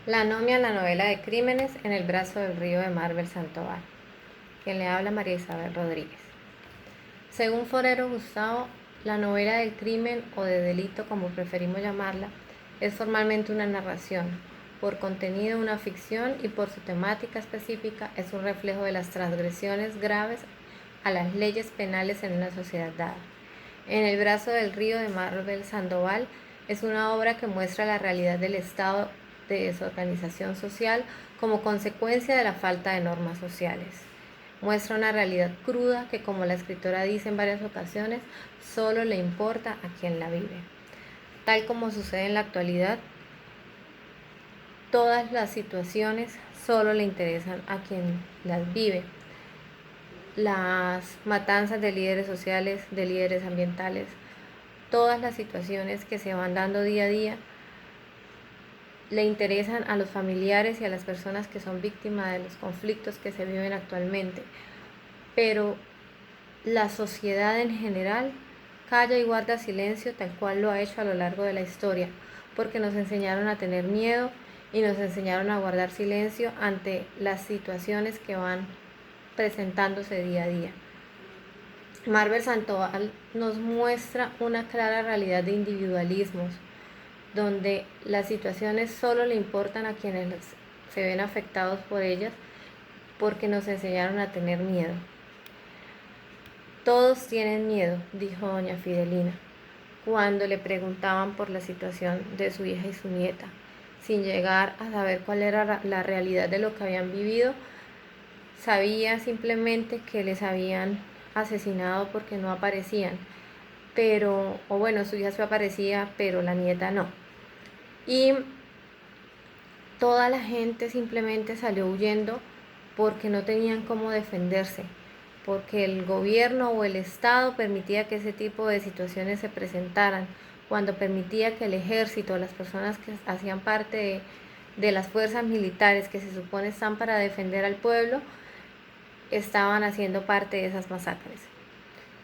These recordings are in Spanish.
La Anomia, la novela de crímenes en el brazo del río de Marvel Santoval. Quien le habla, María Isabel Rodríguez. Según Forero Gustavo, la novela del crimen o de delito, como preferimos llamarla, es formalmente una narración, por contenido una ficción y por su temática específica es un reflejo de las transgresiones graves a las leyes penales en una sociedad dada. En el brazo del río de Marvel Sandoval es una obra que muestra la realidad del estado de desorganización social como consecuencia de la falta de normas sociales. Muestra una realidad cruda que, como la escritora dice en varias ocasiones, solo le importa a quien la vive. Tal como sucede en la actualidad, todas las situaciones solo le interesan a quien las vive. Las matanzas de líderes sociales, de líderes ambientales, todas las situaciones que se van dando día a día le interesan a los familiares y a las personas que son víctimas de los conflictos que se viven actualmente. Pero la sociedad en general calla y guarda silencio, tal cual lo ha hecho a lo largo de la historia, porque nos enseñaron a tener miedo y nos enseñaron a guardar silencio ante las situaciones que van presentándose día a día. Marvel Sandoval nos muestra una clara realidad de individualismos, donde las situaciones solo le importan a quienes se ven afectados por ellas, porque nos enseñaron a tener miedo. Todos tienen miedo, dijo doña Fidelina, cuando le preguntaban por la situación de su hija y su nieta. Sin llegar a saber cuál era la realidad de lo que habían vivido, sabía simplemente que les habían asesinado porque no aparecían. Pero, o bueno, su hija sí aparecía, pero la nieta no. Y toda la gente simplemente salió huyendo porque no tenían cómo defenderse, porque el gobierno o el Estado permitía que ese tipo de situaciones se presentaran, cuando permitía que el ejército, las personas que hacían parte de las fuerzas militares que se supone están para defender al pueblo, estaban haciendo parte de esas masacres.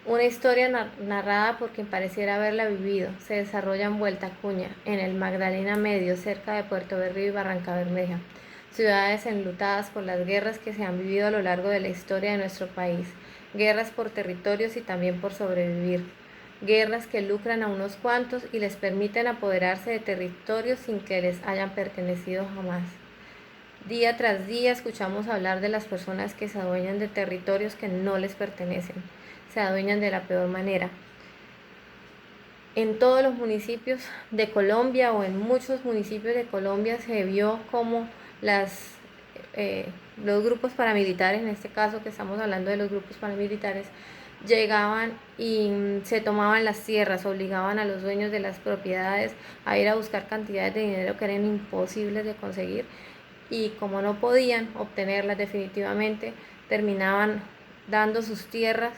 Una historia narrada por quien pareciera haberla vivido se desarrolla en Vuelta Acuña, en el Magdalena Medio, cerca de Puerto Berrío y Barranca Bermeja, ciudades enlutadas por las guerras que se han vivido a lo largo de la historia de nuestro país, guerras por territorios y también por sobrevivir, guerras que lucran a unos cuantos y les permiten apoderarse de territorios sin que les hayan pertenecido jamás. Día tras día escuchamos hablar de las personas que se adueñan de territorios que no les pertenecen, se adueñan de la peor manera. En todos los municipios de Colombia o en muchos municipios de Colombia se vio como los grupos paramilitares, en este caso que estamos hablando de los grupos paramilitares, llegaban y se tomaban las tierras, obligaban a los dueños de las propiedades a ir a buscar cantidades de dinero que eran imposibles de conseguir, y como no podían obtenerlas definitivamente, terminaban dando sus tierras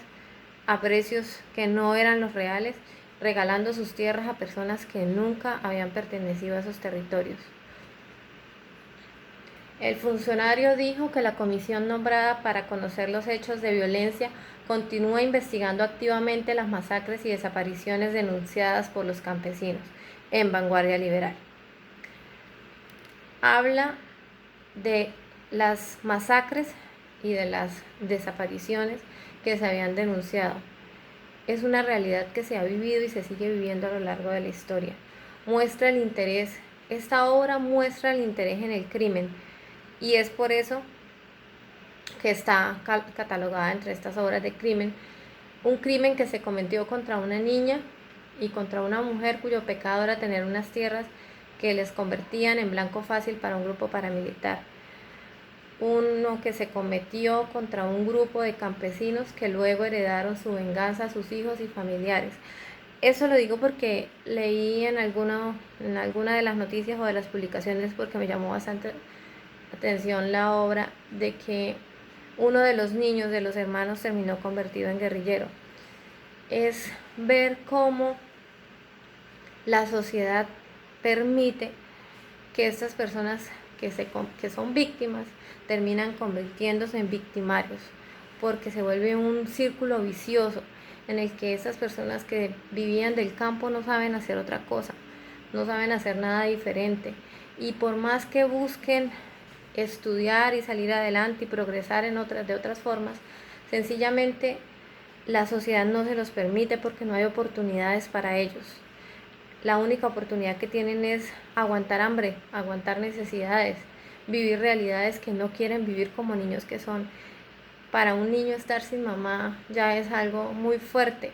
a precios que no eran los reales, regalando sus tierras a personas que nunca habían pertenecido a esos territorios. El funcionario dijo que la comisión nombrada para conocer los hechos de violencia continúa investigando activamente las masacres y desapariciones denunciadas por los campesinos en Vanguardia Liberal. Habla de las masacres y de las desapariciones que se habían denunciado. Es una realidad que se ha vivido y se sigue viviendo a lo largo de la historia. Muestra el interés, esta obra muestra el interés en el crimen, y es por eso que está catalogada entre estas obras de crimen. Un crimen que se cometió contra una niña y contra una mujer cuyo pecado era tener unas tierras que les convertían en blanco fácil para un grupo paramilitar. Uno que se cometió contra un grupo de campesinos que luego heredaron su venganza a sus hijos y familiares. Eso lo digo porque leí en alguna de las noticias o de las publicaciones, porque me llamó bastante atención la obra, de que uno de los niños de los hermanos terminó convertido en guerrillero. Es ver cómo la sociedad permite que estas personas que son víctimas terminan convirtiéndose en victimarios, porque se vuelve un círculo vicioso en el que esas personas que vivían del campo no saben hacer otra cosa no saben hacer nada diferente. Y por más que busquen estudiar y salir adelante y progresar de otras formas, sencillamente la sociedad no se los permite porque no hay oportunidades para ellos. La única oportunidad que tienen es aguantar hambre, aguantar necesidades, vivir realidades que no quieren vivir como niños que son. Para un niño estar sin mamá ya es algo muy fuerte.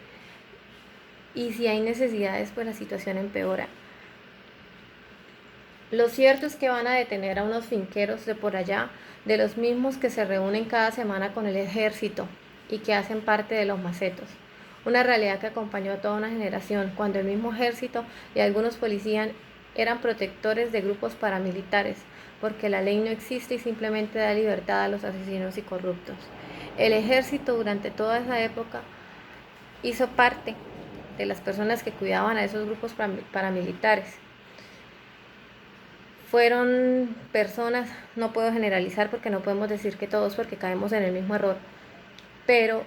Y si hay necesidades, pues la situación empeora. Lo cierto es que van a detener a unos finqueros de por allá, de los mismos que se reúnen cada semana con el ejército y que hacen parte de los macetos. Una realidad que acompañó a toda una generación, cuando el mismo ejército y algunos policías eran protectores de grupos paramilitares, porque la ley no existe y simplemente da libertad a los asesinos y corruptos. El ejército durante toda esa época hizo parte de las personas que cuidaban a esos grupos paramilitares. Fueron personas, no puedo generalizar porque no podemos decir que todos porque caemos en el mismo error, pero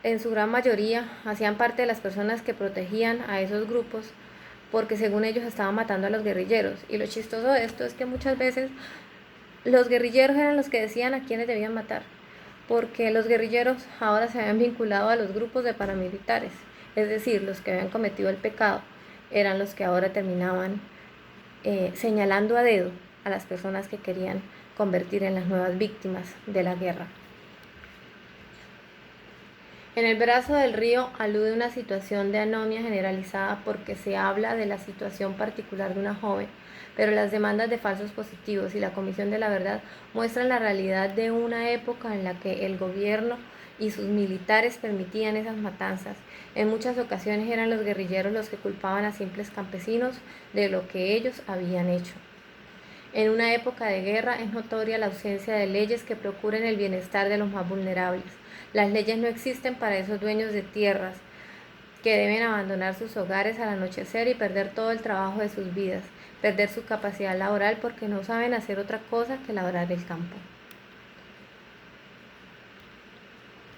en su gran mayoría hacían parte de las personas que protegían a esos grupos porque según ellos estaban matando a los guerrilleros. Y lo chistoso de esto es que muchas veces los guerrilleros eran los que decían a quiénes debían matar, porque los guerrilleros ahora se habían vinculado a los grupos de paramilitares, es decir, los que habían cometido el pecado eran los que ahora terminaban señalando a dedo a las personas que querían convertir en las nuevas víctimas de la guerra. En el brazo del río alude una situación de anomia generalizada porque se habla de la situación particular de una joven, pero las demandas de falsos positivos y la Comisión de la Verdad muestran la realidad de una época en la que el gobierno y sus militares permitían esas matanzas. En muchas ocasiones eran los guerrilleros los que culpaban a simples campesinos de lo que ellos habían hecho. En una época de guerra es notoria la ausencia de leyes que procuren el bienestar de los más vulnerables. Las leyes no existen para esos dueños de tierras que deben abandonar sus hogares al anochecer y perder todo el trabajo de sus vidas, perder su capacidad laboral porque no saben hacer otra cosa que labrar el campo.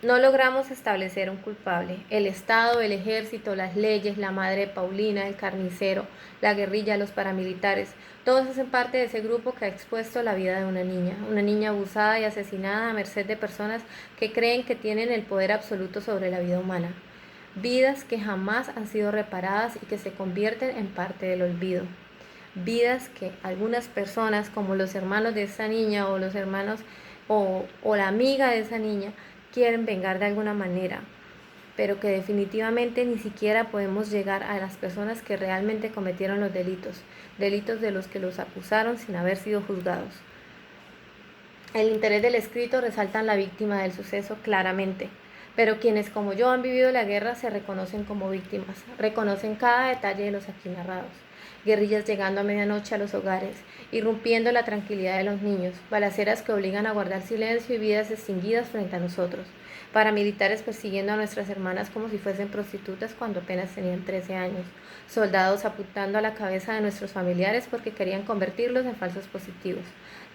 No logramos establecer un culpable. El Estado, el ejército, las leyes, la madre de Paulina, el carnicero, la guerrilla, los paramilitares, todos hacen parte de ese grupo que ha expuesto la vida de una niña abusada y asesinada a merced de personas que creen que tienen el poder absoluto sobre la vida humana. Vidas que jamás han sido reparadas y que se convierten en parte del olvido. Vidas que algunas personas, como los hermanos de esa niña o los hermanos o la amiga de esa niña, quieren vengar de alguna manera, pero que definitivamente ni siquiera podemos llegar a las personas que realmente cometieron los delitos de los que los acusaron sin haber sido juzgados. El interés del escrito resalta la víctima del suceso claramente, pero quienes como yo han vivido la guerra se reconocen como víctimas, reconocen cada detalle de los aquí narrados. Guerrillas llegando a medianoche a los hogares, irrumpiendo la tranquilidad de los niños, balaceras que obligan a guardar silencio y vidas extinguidas frente a nosotros, paramilitares persiguiendo a nuestras hermanas como si fuesen prostitutas cuando apenas tenían 13 años, soldados apuntando a la cabeza de nuestros familiares porque querían convertirlos en falsos positivos.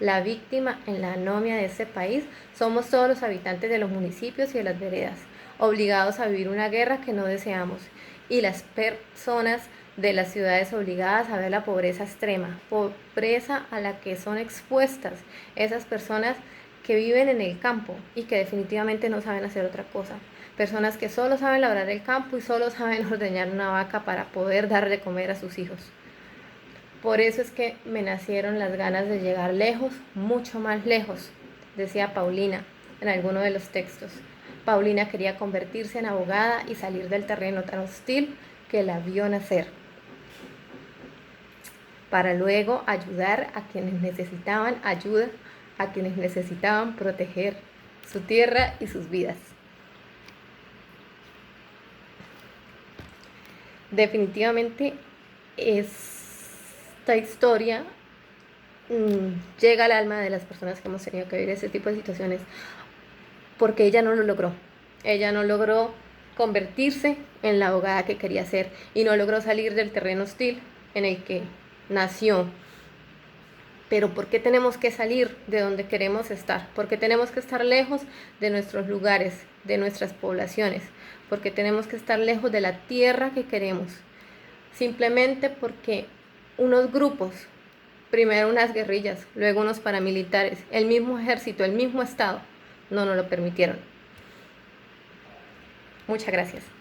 La víctima en la anomia de este país somos todos los habitantes de los municipios y de las veredas, obligados a vivir una guerra que no deseamos, y las personas de las ciudades obligadas a ver la pobreza extrema, pobreza a la que son expuestas esas personas que viven en el campo y que definitivamente no saben hacer otra cosa. Personas que solo saben labrar el campo y solo saben ordeñar una vaca para poder dar de comer a sus hijos. Por eso es que me nacieron las ganas de llegar lejos, mucho más lejos, decía Paulina en alguno de los textos. Paulina quería convertirse en abogada y salir del terreno tan hostil que la vio nacer, para luego ayudar a quienes necesitaban ayuda, a quienes necesitaban proteger su tierra y sus vidas. Definitivamente esta historia llega al alma de las personas que hemos tenido que vivir ese tipo de situaciones, porque ella no lo logró. Ella no logró convertirse en la abogada que quería ser y no logró salir del terreno hostil en el que nació. Pero ¿por qué tenemos que salir de donde queremos estar? ¿Por qué tenemos que estar lejos de nuestros lugares, de nuestras poblaciones? ¿Por qué tenemos que estar lejos de la tierra que queremos? Simplemente porque unos grupos, primero unas guerrillas, luego unos paramilitares, el mismo ejército, el mismo Estado, no nos lo permitieron. Muchas gracias.